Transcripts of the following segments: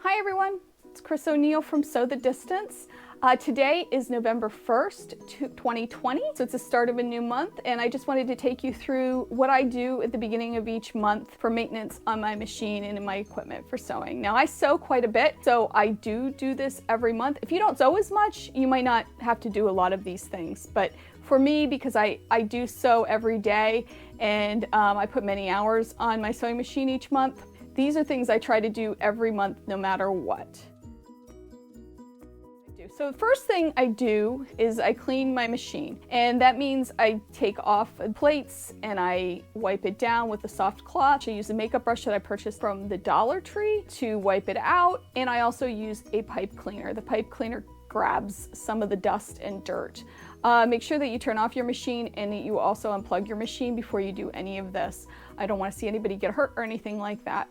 Hi everyone, it's Chris O'Neill from Sew the Distance. Today is November 1st, 2020, so it's the start of a new month, and I just wanted to take you through what I do at the beginning of each month for maintenance on my machine and in my equipment for sewing. Now I sew quite a bit, so I do this every month. If you don't sew as much, you might not have to do a lot of these things, but for me, because I do sew every day and I put many hours on my sewing machine each month, these are things I try to do every month no matter what. So the first thing I do is I clean my machine, and that means I take off the plates and I wipe it down with a soft cloth. I use a makeup brush that I purchased from the Dollar Tree to wipe it out, and I also use a pipe cleaner. The pipe cleaner grabs some of the dust and dirt. Make sure that you turn off your machine and that you also unplug your machine before you do any of this. I don't want to see anybody get hurt or anything like that.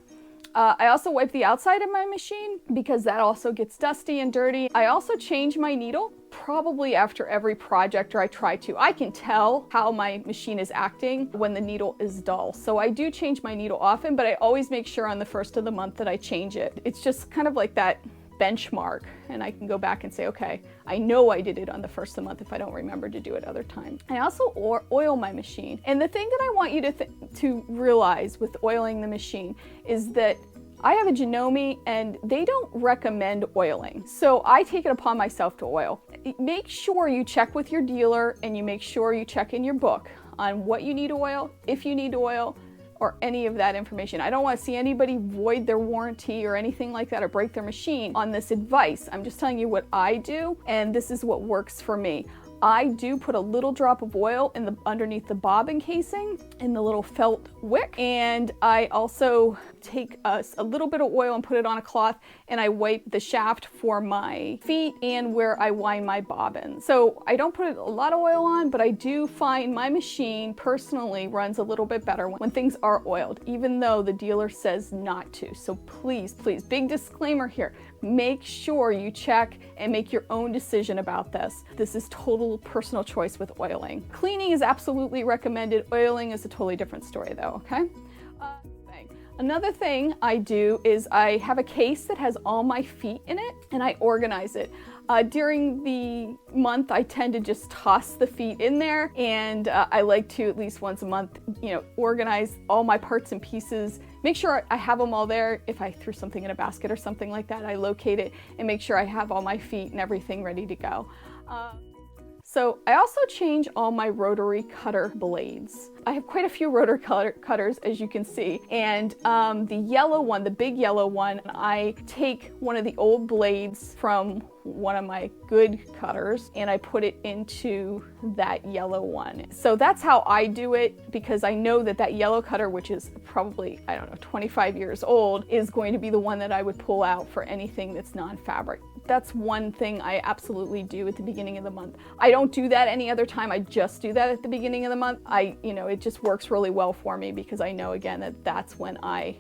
I also wipe the outside of my machine because that also gets dusty and dirty. I also change my needle probably after every project, or I try to. I can tell how my machine is acting when the needle is dull. So I do change my needle often, but I always make sure on the first of the month that I change it. It's just kind of like that benchmark, and I can go back and say, okay, I know I did it on the first of the month if I don't remember to do it other time. I also oil my machine. And the thing that I want you to realize with oiling the machine is that I have a Janome and they don't recommend oiling. So I take it upon myself to oil. Make sure you check with your dealer and you make sure you check in your book on what you need to oil, if you need to oil, or any of that information. I don't want to see anybody void their warranty or anything like that or break their machine on this advice. I'm just telling you what I do, and this is what works for me. I do put a little drop of oil underneath the bobbin casing in the little felt wick, and I also take a little bit of oil and put it on a cloth, and I wipe the shaft for my feet and where I wind my bobbin. So I don't put a lot of oil on, but I do find my machine personally runs a little bit better when things are oiled, even though the dealer says not to. So please, big disclaimer here, make sure you check and make your own decision about this. This is total personal choice with oiling. Cleaning is absolutely recommended. Oiling is a totally different story though, okay? Another thing I do is I have a case that has all my feet in it and I organize it. During the month, I tend to just toss the feet in there, and I like to at least once a month, organize all my parts and pieces, make sure I have them all there. If I threw something in a basket or something like that, I locate it and make sure I have all my feet and everything ready to go. So I also change all my rotary cutter blades. I have quite a few rotary cutters, as you can see. And the yellow one, the big yellow one, I take one of the old blades from one of my good cutters and I put it into that yellow one. So that's how I do it, because I know that yellow cutter, which is probably, 25 years old, is going to be the one that I would pull out for anything that's non-fabric. That's one thing I absolutely do at the beginning of the month. I don't do that any other time. I just do that at the beginning of the month. It just works really well for me because I know, again, that that's when I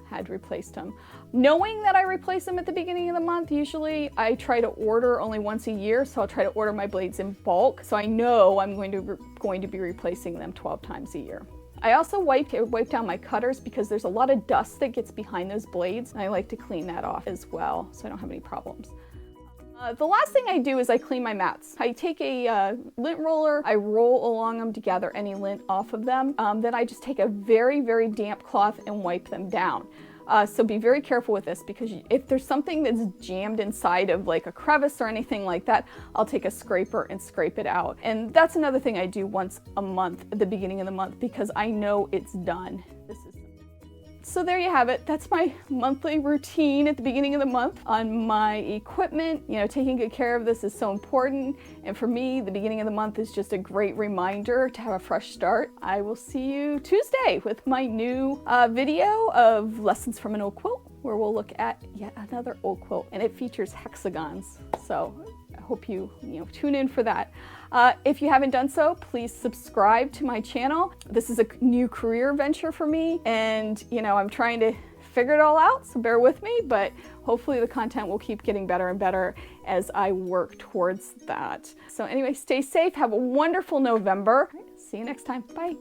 had replaced them. Knowing that I replace them at the beginning of the month, usually I try to order only once a year, so I'll try to order my blades in bulk, so I know I'm going to be replacing them 12 times a year. I also wipe down my cutters because there's a lot of dust that gets behind those blades, and I like to clean that off as well so I don't have any problems. The last thing I do is I clean my mats. I take a lint roller, I roll along them to gather any lint off of them. Then I just take a very, very damp cloth and wipe them down. So be very careful with this, because if there's something that's jammed inside of like a crevice or anything like that, I'll take a scraper and scrape it out. And that's another thing I do once a month at the beginning of the month, because I know it's done. So there you have it. That's my monthly routine at the beginning of the month on my equipment. Taking good care of this is so important. And for me, the beginning of the month is just a great reminder to have a fresh start. I will see you Tuesday with my new video of lessons from an old quilt, where we'll look at yet another old quilt, and it features hexagons. So I hope you tune in for that. If you haven't done so, please subscribe to my channel. This is a new career venture for me, and I'm trying to figure it all out, so bear with me, but hopefully the content will keep getting better and better as I work towards that. So anyway, stay safe, have a wonderful November. See you next time, bye.